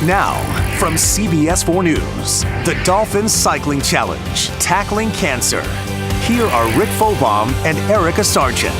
Now, from CBS 4 News, the Dolphins Cycling Challenge, Tackling Cancer. Here are Rick Fobom and Erica Sargent.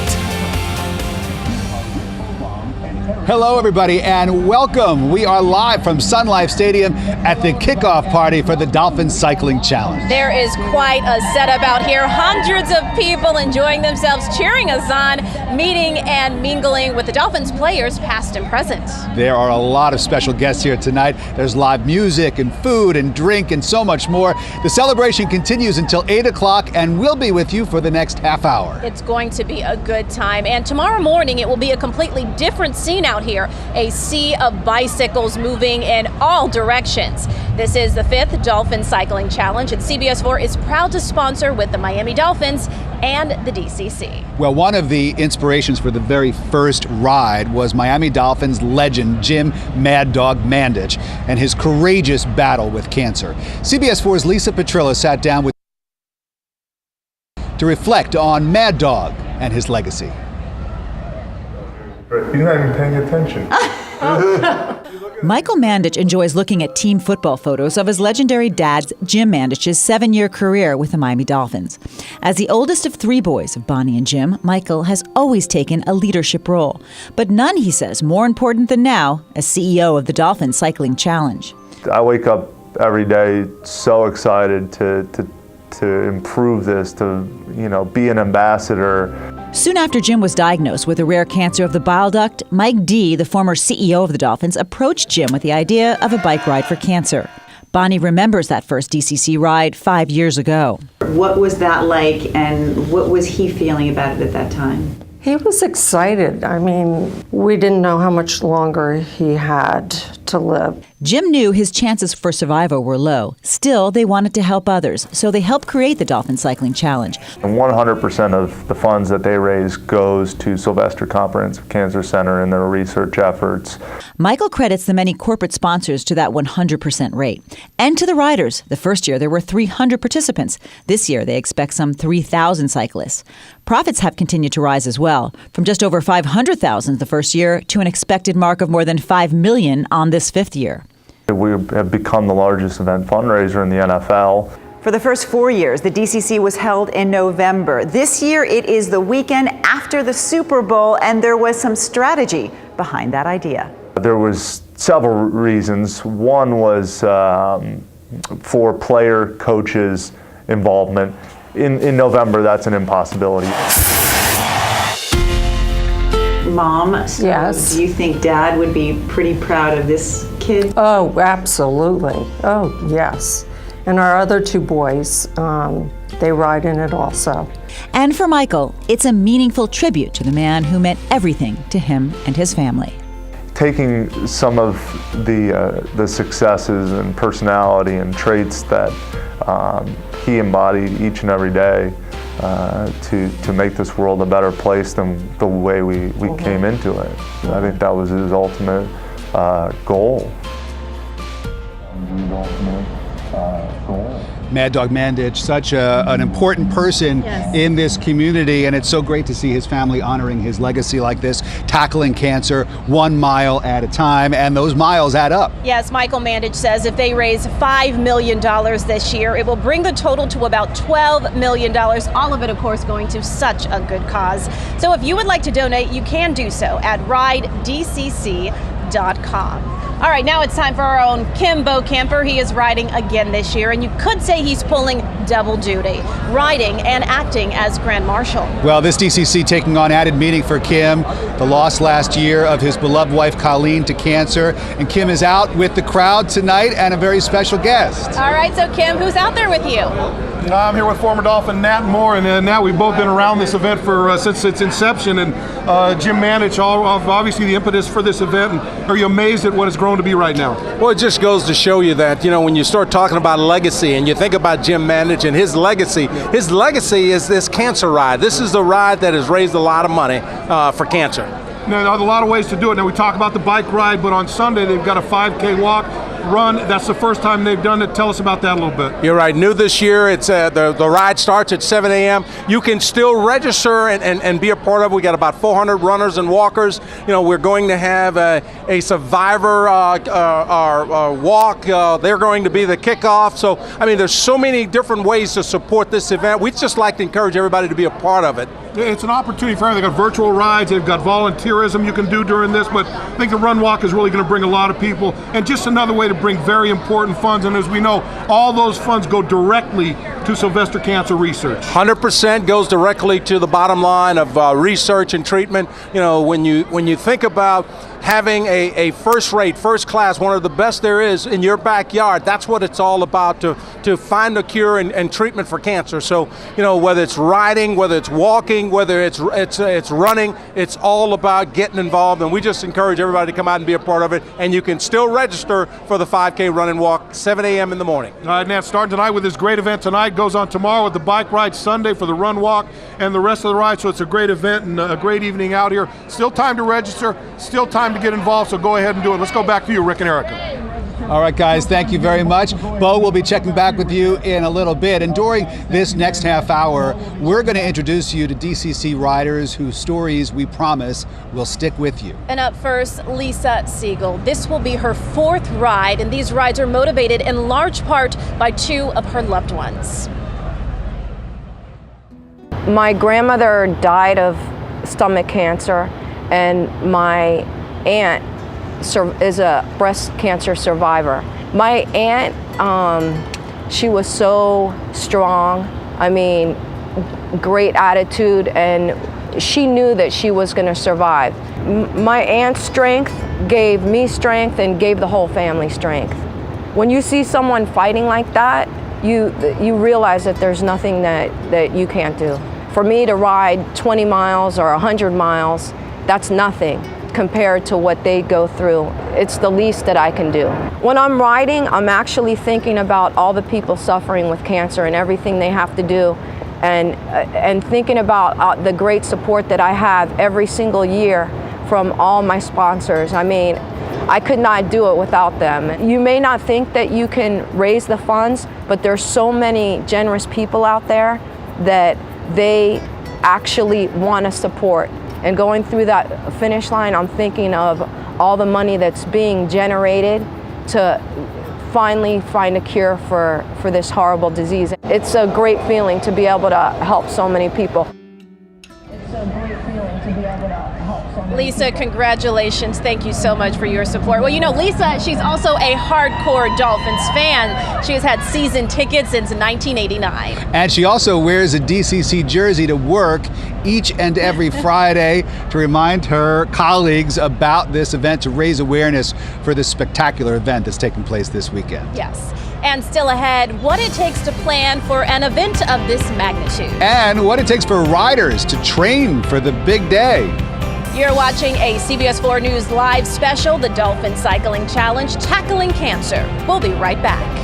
Hello, everybody, and welcome. We are live from Sun Life Stadium at the kickoff party for the Dolphins Cycling Challenge. There is quite a setup out here. Hundreds of people enjoying themselves, cheering us on, meeting and mingling with the Dolphins players, past and present. There are a lot of special guests here tonight. There's live music and food and drink and so much more. The celebration continues until 8 o'clock, and we'll be with you for the next half hour. It's going to be a good time, and tomorrow morning it will be a completely different scene out here, a sea of bicycles moving in all directions. This is the 5th Dolphin Cycling Challenge, and CBS 4 is proud to sponsor with the Miami Dolphins and the DCC. Well, one of the inspirations for the very first ride was Miami Dolphins legend Jim Mad Dog Mandich and his courageous battle with cancer. CBS 4's Lisa Petrillo sat down with to reflect on Mad Dog and his legacy. You're not even paying attention. Michael Mandich enjoys looking at team football photos of his legendary dad's Jim Mandich's 7-year career with the Miami Dolphins. As the oldest of 3 boys of Bonnie and Jim, Michael has always taken a leadership role, but none, he says, more important than now as CEO of the Dolphin Cycling Challenge. I wake up every day so excited to improve this, to be an ambassador. Soon after Jim was diagnosed with a rare cancer of the bile duct, Mike D., the former CEO of the Dolphins, approached Jim with the idea of a bike ride for cancer. Bonnie remembers that first DCC ride 5 years ago. What was that like, and what was he feeling about it at that time? He was excited. I mean, we didn't know how much longer he had to live. Jim knew his chances for survival were low. Still, they wanted to help others, so they helped create the Dolphin Cycling Challenge. And 100% of the funds that they raise goes to Sylvester Comprehensive Cancer Center and their research efforts. Michael credits the many corporate sponsors to that 100% rate. And to the riders. The first year there were 300 participants. This year they expect some 3,000 cyclists. Profits have continued to rise as well, from just over $500,000 the first year to an expected mark of more than $5 million on this 5th year. We have become the largest event fundraiser in the NFL. For the first 4 years, the DCC was held in November. This year, it is the weekend after the Super Bowl, and there was some strategy behind that idea. There was several reasons. One was for player coaches' involvement. In November, that's an impossibility. Mom, so Yes. do you think Dad would be pretty proud of this kid? Oh, absolutely. Oh, yes. And our other 2 boys, they ride in it also. And for Michael, it's a meaningful tribute to the man who meant everything to him and his family. Taking some of the successes and personality and traits that he embodied each and every day to make this world a better place than the way we came into it. I think that was his ultimate goal. Mad Dog Mandich, such an important person in this community, and it's so great to see his family honoring his legacy like this, tackling cancer 1 mile at a time, and those miles add up. Yes, Michael Mandich says if they raise $5 million this year, it will bring the total to about $12 million. All of it, of course, going to such a good cause. So if you would like to donate, you can do so at ridedcc.com. All right, now it's time for our own Kim Camper. He is riding again this year, and you could say he's pulling double duty, riding and acting as Grand Marshal. Well, this DCC taking on added meaning for Kim, the loss last year of his beloved wife Colleen to cancer, and Kim is out with the crowd tonight and a very special guest. All right, so Kim, who's out there with you? I'm here with former Dolphin Nat Moore, and Nat, we've both been around this event for since its inception, and Jim Mandich, obviously the impetus for this event. And are you amazed at what it's grown to be right now? Well, it just goes to show you that, when you start talking about legacy and you think about Jim Mandich and his legacy is this cancer ride. This is the ride that has raised a lot of money for cancer. Now, there are a lot of ways to do it. Now, we talk about the bike ride, but on Sunday they've got a 5K walk. run. That's the first time they've done it. Tell us about that a little bit. You're right. New this year. It's the ride starts at 7 a.m. You can still register and be a part of it. We got about 400 runners and walkers. We're going to have a survivor walk. They're going to be the kickoff. So, there's so many different ways to support this event. We'd just like to encourage everybody to be a part of it. It's an opportunity for everyone. They've got virtual rides, they've got volunteerism you can do during this, but I think the Run Walk is really going to bring a lot of people, and just another way to bring very important funds. And as we know, all those funds go directly to Sylvester Cancer Research. 100% goes directly to the bottom line of research and treatment. When you think about having a first-rate, first-class, one of the best there is in your backyard, that's what it's all about, to find a cure and treatment for cancer. So, whether it's riding, whether it's walking, whether it's running, it's all about getting involved, and we just encourage everybody to come out and be a part of it. And you can still register for the 5K run and walk, 7 a.m. in the morning. All right, Nat, starting tonight with this great event tonight, goes on tomorrow with the bike ride, Sunday for the run walk and the rest of the ride. So it's a great event and a great evening out here. Still time to register, still time to get involved, so go ahead and do it. Let's go back to you, Rick and Erica. All right, guys, thank you very much. Bo will be checking back with you in a little bit. And during this next half hour, we're going to introduce you to DCC riders whose stories we promise will stick with you. And up first, Lisa Siegel. This will be her 4th ride, and these rides are motivated in large part by 2 of her loved ones. My grandmother died of stomach cancer, and my aunt is a breast cancer survivor. My aunt, she was so strong. Great attitude, and she knew that she was going to survive. My aunt's strength gave me strength and gave the whole family strength. When you see someone fighting like that, you realize that there's nothing that you can't do. For me to ride 20 miles or 100 miles, that's nothing compared to what they go through. It's the least that I can do. When I'm riding, I'm actually thinking about all the people suffering with cancer and everything they have to do, and thinking about the great support that I have every single year from all my sponsors. I could not do it without them. You may not think that you can raise the funds, but there's so many generous people out there that they actually want to support. And going through that finish line, I'm thinking of all the money that's being generated to finally find a cure for this horrible disease. It's a great feeling to be able to help so many people. Lisa, congratulations. Thank you so much for your support. Well, Lisa, she's also a hardcore Dolphins fan. She has had season tickets since 1989. And she also wears a DCC jersey to work each and every Friday to remind her colleagues about this event, to raise awareness for this spectacular event that's taking place this weekend. Yes. And still ahead, what it takes to plan for an event of this magnitude. And what it takes for riders to train for the big day. You're watching a CBS 4 News live special, the Dolphin Cycling Challenge, Tackling Cancer. We'll be right back.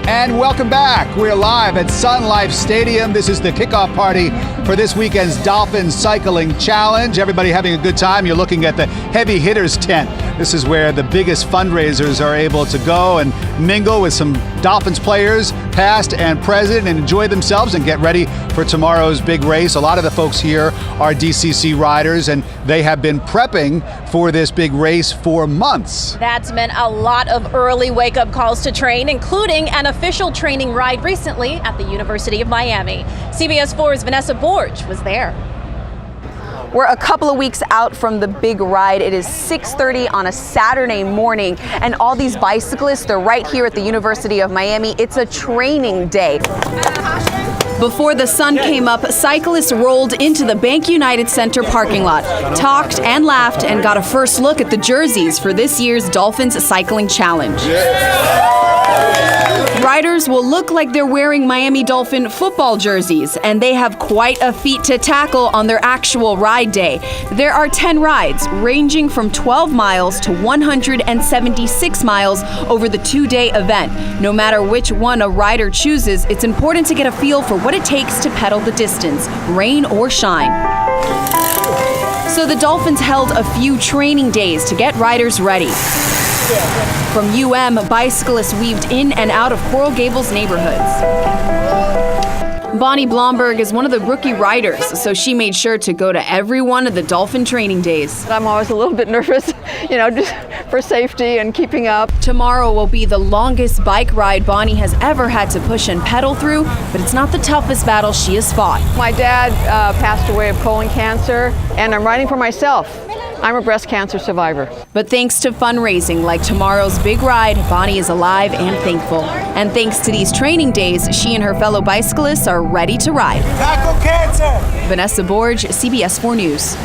And welcome back. We're live at Sun Life Stadium. This is the kickoff party for this weekend's Dolphins Cycling Challenge. Everybody having a good time. You're looking at the heavy hitters tent. This is where the biggest fundraisers are able to go and mingle with some Dolphins players, past and present, and enjoy themselves and get ready for tomorrow's big race. A lot of the folks here are DCC riders, and they have been prepping for this big race for months. That's meant a lot of early wake-up calls to train, including an official training ride recently at the University of Miami. CBS 4's Vanessa Borge was there. We're a couple of weeks out from the big ride. It is 6:30 on a Saturday morning, and all these bicyclists, they're right here at the University of Miami. It's a training day. Before the sun came up, cyclists rolled into the Bank United Center parking lot, talked and laughed, and got a first look at the jerseys for this year's Dolphins Cycling Challenge. Riders will look like they're wearing Miami Dolphin football jerseys, and they have quite a feat to tackle on their actual ride day. There are 10 rides, ranging from 12 miles to 176 miles over the two-day event. No matter which one a rider chooses, it's important to get a feel for what it takes to pedal the distance, rain or shine. So the Dolphins held a few training days to get riders ready. From UM, bicyclists weaved in and out of Coral Gables neighborhoods. Bonnie Blomberg is one of the rookie riders, so she made sure to go to every one of the Dolphin training days. I'm always a little bit nervous, just for safety and keeping up. Tomorrow will be the longest bike ride Bonnie has ever had to push and pedal through, but it's not the toughest battle she has fought. My dad passed away of colon cancer, and I'm riding for myself. I'm a breast cancer survivor. But thanks to fundraising like tomorrow's big ride, Bonnie is alive and thankful. And thanks to these training days, she and her fellow bicyclists are ready to ride. Tackle cancer! Vanessa Borge, CBS 4 News.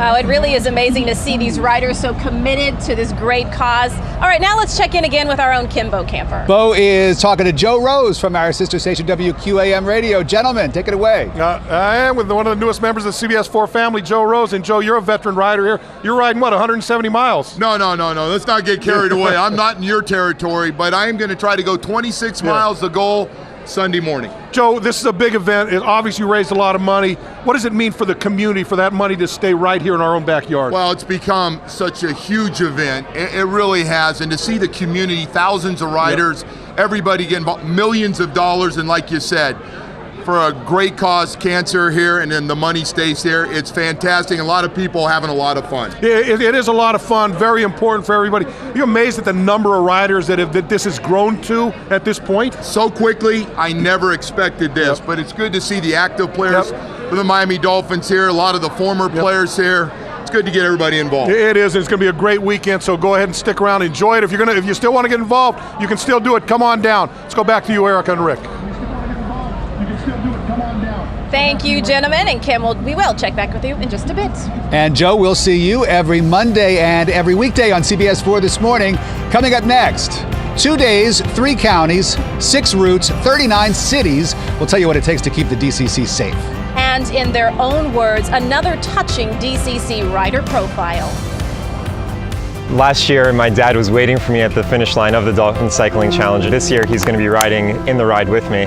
Oh, it really is amazing to see these riders so committed to this great cause. All right, now let's check in again with our own Kimbo Camper. Bo is talking to Joe Rose from our sister station WQAM Radio. Gentlemen, take it away. I am with one of the newest members of the CBS 4 family, Joe Rose. And Joe, you're a veteran rider here. You're riding, 170 miles? No. Let's not get carried away. I'm not in your territory, but I am going to try to go 26 miles, the goal, Sunday morning. Joe, this is a big event. It obviously raised a lot of money. What does it mean for the community for that money to stay right here in our own backyard? Well, it's become such a huge event. It really has. And to see the community, thousands of riders, everybody getting involved, millions of dollars, and like you said, for a great cause, cancer here, and then the money stays here. It's fantastic. A lot of people having a lot of fun. It is a lot of fun, very important for everybody. Are you amazed at the number of riders that this has grown to at this point? So quickly, I never expected this, but it's good to see the active players for the Miami Dolphins here, a lot of the former players here. It's good to get everybody involved. It is. It's going to be a great weekend, so go ahead and stick around, enjoy it. If you still want to get involved, you can still do it. Come on down. Let's go back to you, Erica and Rick. Thank you, gentlemen, and Kim, we will check back with you in just a bit. And Joe, we'll see you every Monday and every weekday on CBS 4 this morning. Coming up next, 2 days, 3 counties, 6 routes, 39 cities. We'll tell you what it takes to keep the DCC safe. And in their own words, another touching DCC rider profile. Last year, my dad was waiting for me at the finish line of the Dolphin Cycling Challenge. This year, he's going to be riding in the ride with me.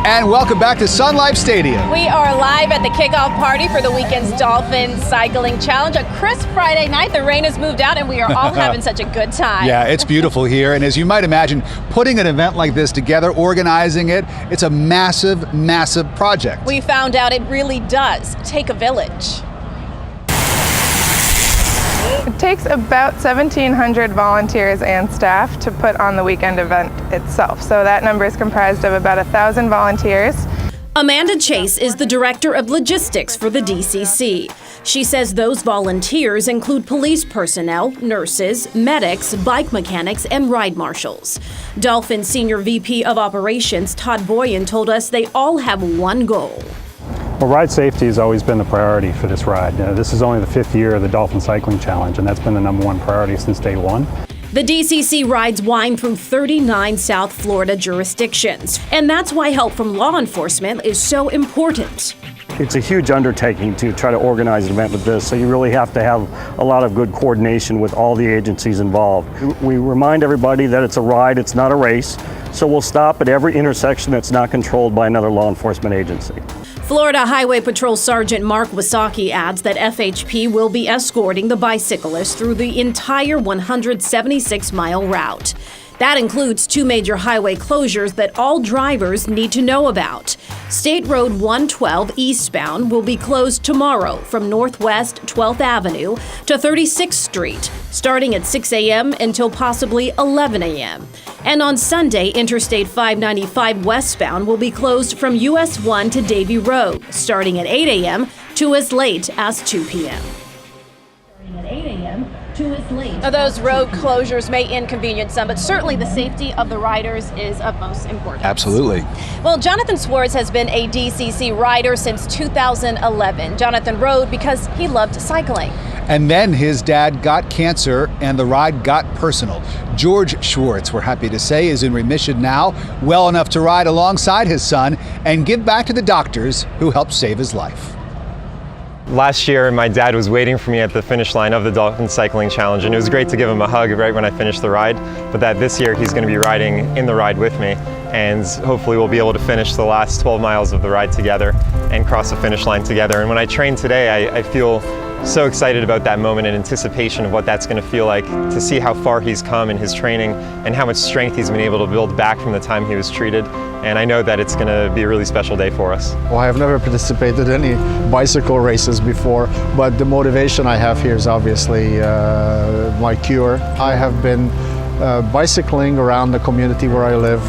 And welcome back to Sun Life Stadium. We are live at the kickoff party for the weekend's Dolphin Cycling Challenge. A crisp Friday night. The rain has moved out and we are all having such a good time. Yeah, it's beautiful here. And as you might imagine, putting an event like this together, organizing it, it's a massive, massive project. We found out it really does take a village. It takes about 1,700 volunteers and staff to put on the weekend event itself. So that number is comprised of about 1,000 volunteers. Amanda Chase is the director of logistics for the DCC. She says those volunteers include police personnel, nurses, medics, bike mechanics, and ride marshals. Dolphin Senior VP of Operations Todd Boyan told us they all have one goal. Well, ride safety has always been the priority for this ride. This is only the 5th year of the Dolphin Cycling Challenge, and that's been the #1 priority since day one. The DCC rides wind through 39 South Florida jurisdictions, and that's why help from law enforcement is so important. It's a huge undertaking to try to organize an event like this, so you really have to have a lot of good coordination with all the agencies involved. We remind everybody that it's a ride, it's not a race, so we'll stop at every intersection that's not controlled by another law enforcement agency. Florida Highway Patrol Sergeant Mark Wasaki adds that FHP will be escorting the bicyclists through the entire 176-mile route. That includes 2 major highway closures that all drivers need to know about. State Road 112 eastbound will be closed tomorrow from Northwest 12th Avenue to 36th Street, starting at 6 a.m. until possibly 11 a.m. And on Sunday, Interstate 595 westbound will be closed from US 1 to Davie Road, starting at 8 a.m. to as late as 2 p.m. Now, those road closures may inconvenience some, but certainly the safety of the riders is of most importance. Absolutely. Well, Jonathan Swartz has been a DCC rider since 2011. Jonathan rode because he loved cycling. And then his dad got cancer and the ride got personal. George Schwartz, we're happy to say, is in remission now, well enough to ride alongside his son and give back to the doctors who helped save his life. Last year, my dad was waiting for me at the finish line of the Dolphin Cycling Challenge, and it was great to give him a hug right when I finished the ride, but that this year he's going to be riding in the ride with me, and hopefully we'll be able to finish the last 12 miles of the ride together and cross the finish line together. And when I train today, I feel so excited about that moment and anticipation of what that's going to feel like, to see how far he's come in his training and how much strength he's been able to build back from the time he was treated. And I know that it's going to be a really special day for us. Well, I have never participated in any bicycle races before, but the motivation I have here is obviously my cure. I have been bicycling around the community where I live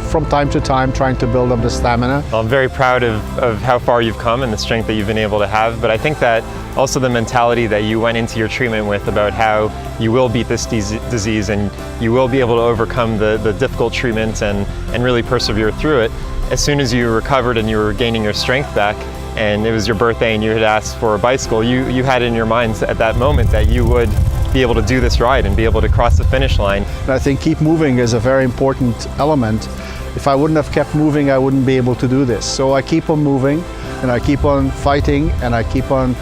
from time to time, trying to build up the stamina. I'm very proud of how far you've come and the strength that you've been able to have, but I think that also the mentality that you went into your treatment with about how you will beat this disease and you will be able to overcome the difficult treatments and really persevere through it. As soon as you recovered and you were gaining your strength back, and it was your birthday and you had asked for a bicycle, you had in your mind at that moment that you would be able to do this ride and be able to cross the finish line. And I think keep moving is a very important element. If I wouldn't have kept moving, I wouldn't be able to do this. So I keep on moving and I keep on fighting and I keep on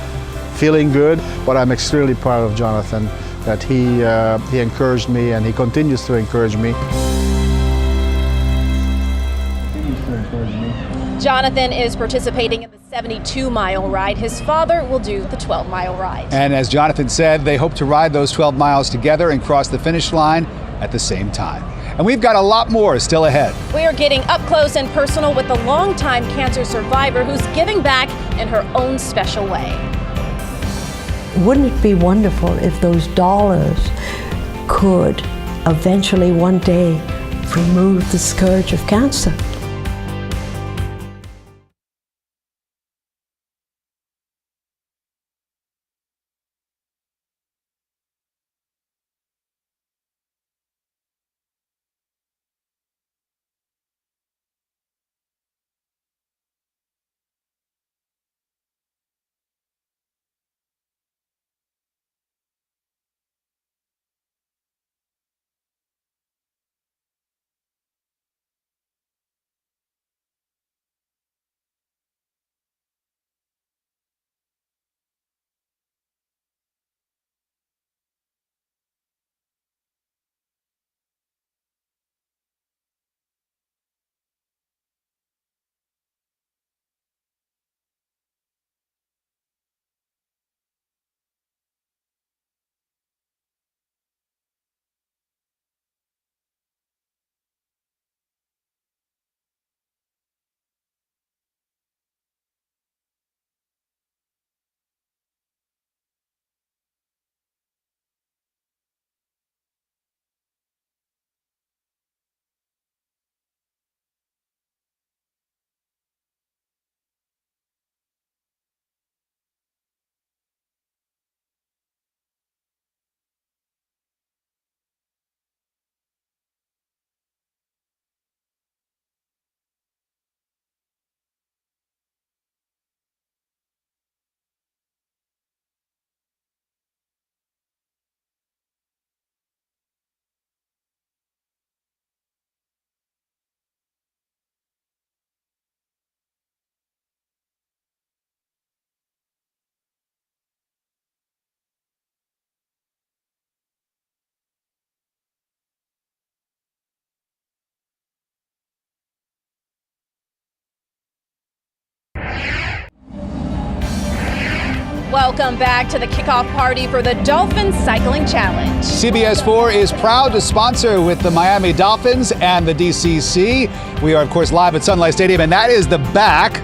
feeling good. But I'm extremely proud of Jonathan that he encouraged me and he continues to encourage me. Jonathan is participating in the 72-mile ride. His father will do the 12-mile ride. And as Jonathan said, they hope to ride those 12 miles together and cross the finish line at the same time. And we've got a lot more still ahead. We are getting up close and personal with a longtime cancer survivor who's giving back in her own special way. Wouldn't it be wonderful if those dollars could eventually one day remove the scourge of cancer? Welcome back to the kickoff party for the Dolphin Cycling Challenge. CBS 4 is proud to sponsor with the Miami Dolphins and the DCC. We are, of course, live at Sun Life Stadium, and that is the back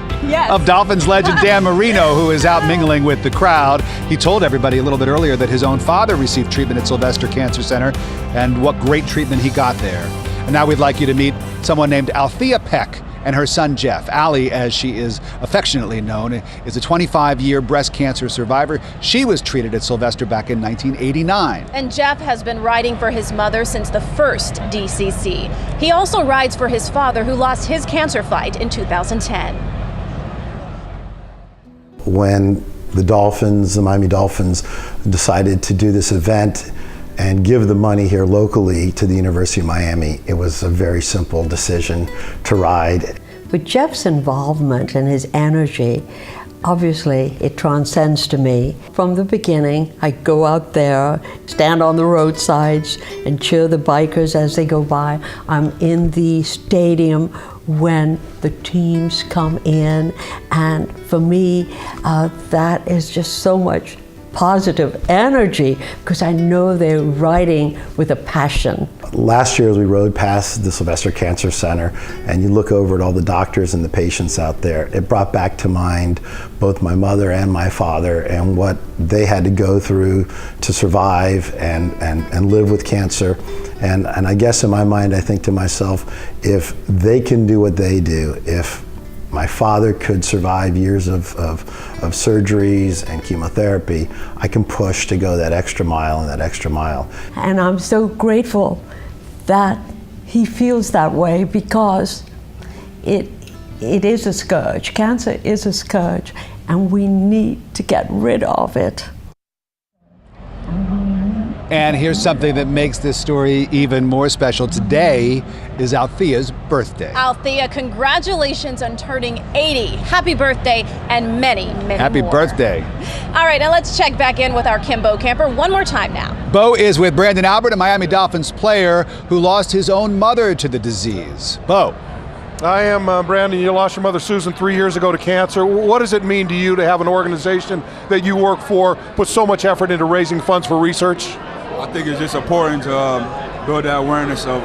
of Dolphins legend Dan Marino, who is out mingling with the crowd. He told everybody a little bit earlier that his own father received treatment at Sylvester Cancer Center, and what great treatment he got there. And now we'd like you to meet someone named Althea Peck and her son Jeff. Allie, as she is affectionately known, is a 25-year breast cancer survivor. She was treated at Sylvester back in 1989. And Jeff has been riding for his mother since the first DCC. He also rides for his father, who lost his cancer fight in 2010. When the Miami Dolphins, decided to do this event and give the money here locally to the University of Miami, it was a very simple decision to ride. But Jeff's involvement and his energy, obviously it transcends to me. From the beginning, I go out there, stand on the roadsides and cheer the bikers as they go by. I'm in the stadium when the teams come in, and for me, that is just so much positive energy because I know they're riding with a passion. Last year as we rode past the Sylvester Cancer Center and you look over at all the doctors and the patients out there, it brought back to mind both my mother and my father and what they had to go through to survive and live with cancer. And I guess in my mind I think to myself, if they can do what they do, if my father could survive years of surgeries and chemotherapy, I can push to go that extra mile and that extra mile. And I'm so grateful that he feels that way because it is a scourge. Cancer is a scourge, and we need to get rid of it. And here's something that makes this story even more special. Today is Althea's birthday. Althea, congratulations on turning 80. Happy birthday and many, many Happy more. birthday. All right, now let's check back in with our Kimbo Camper one more time now. Bo is with Brandon Albert, a Miami Dolphins player who lost his own mother to the disease. Bo. I am Brandon. You lost your mother, Susan, 3 years ago to cancer. What does it mean to you to have an organization that you work for put so much effort into raising funds for research? I think it's just important to build that awareness of,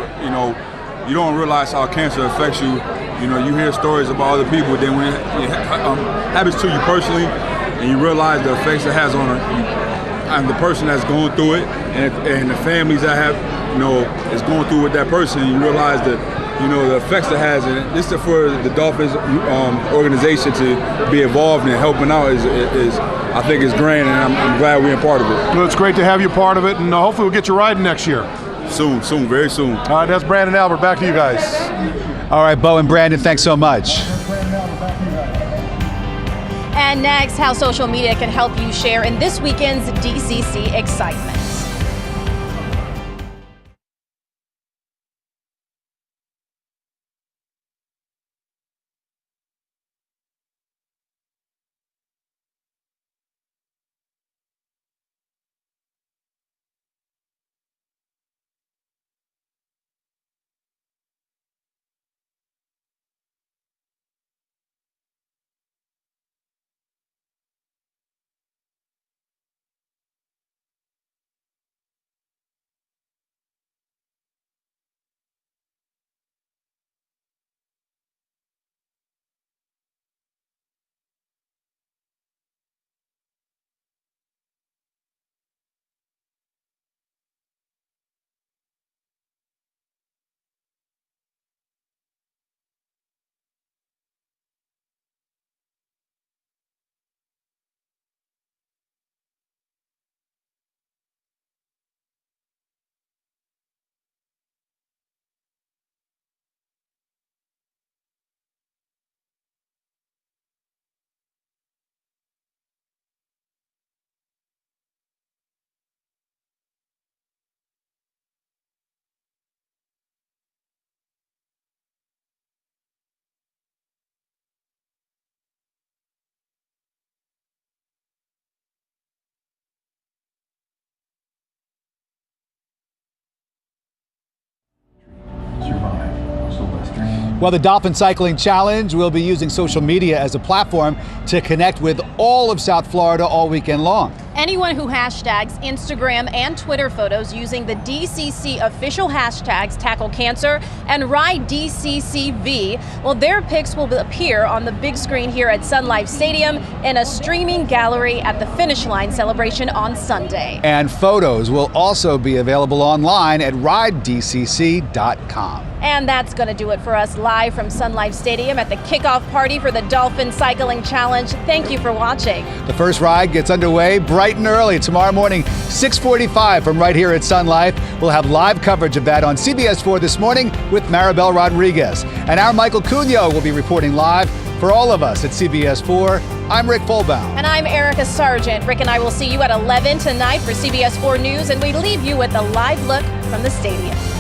you don't realize how cancer affects you. You hear stories about other people, then when it happens to you personally, and you realize the effects it has on the person that's going through it, and the families that have, is going through with that person, you realize that, the effects it has. And this is for the Dolphins organization to be involved in helping out is I think it's grand, and I'm glad we're a part of it. Well, it's great to have you part of it, and hopefully we'll get you riding next year. Soon, very soon. All right, that's Brandon Albert. Back to you guys. All right, Bo and Brandon, thanks so much. And next, how social media can help you share in this weekend's DCC excitement. Well, the Dolphin Cycling Challenge will be using social media as a platform to connect with all of South Florida all weekend long. Anyone who hashtags Instagram and Twitter photos using the DCC official hashtags Tackle Cancer and Ride DCCV, well, their pics will appear on the big screen here at Sun Life Stadium in a streaming gallery at the Finish Line celebration on Sunday. And photos will also be available online at ridedcc.com. And that's going to do it for us live from Sun Life Stadium at the kickoff party for the Dolphin Cycling Challenge. Thank you for watching. The first ride gets underway bright and early tomorrow morning, 6:45 from right here at Sun Life. We'll have live coverage of that on CBS 4 this morning with Maribel Rodriguez. And our Michael Cunio will be reporting live for all of us at CBS 4. I'm Rick Folbaum. And I'm Erica Sargent. Rick and I will see you at 11 tonight for CBS 4 News, and we leave you with a live look from the stadium.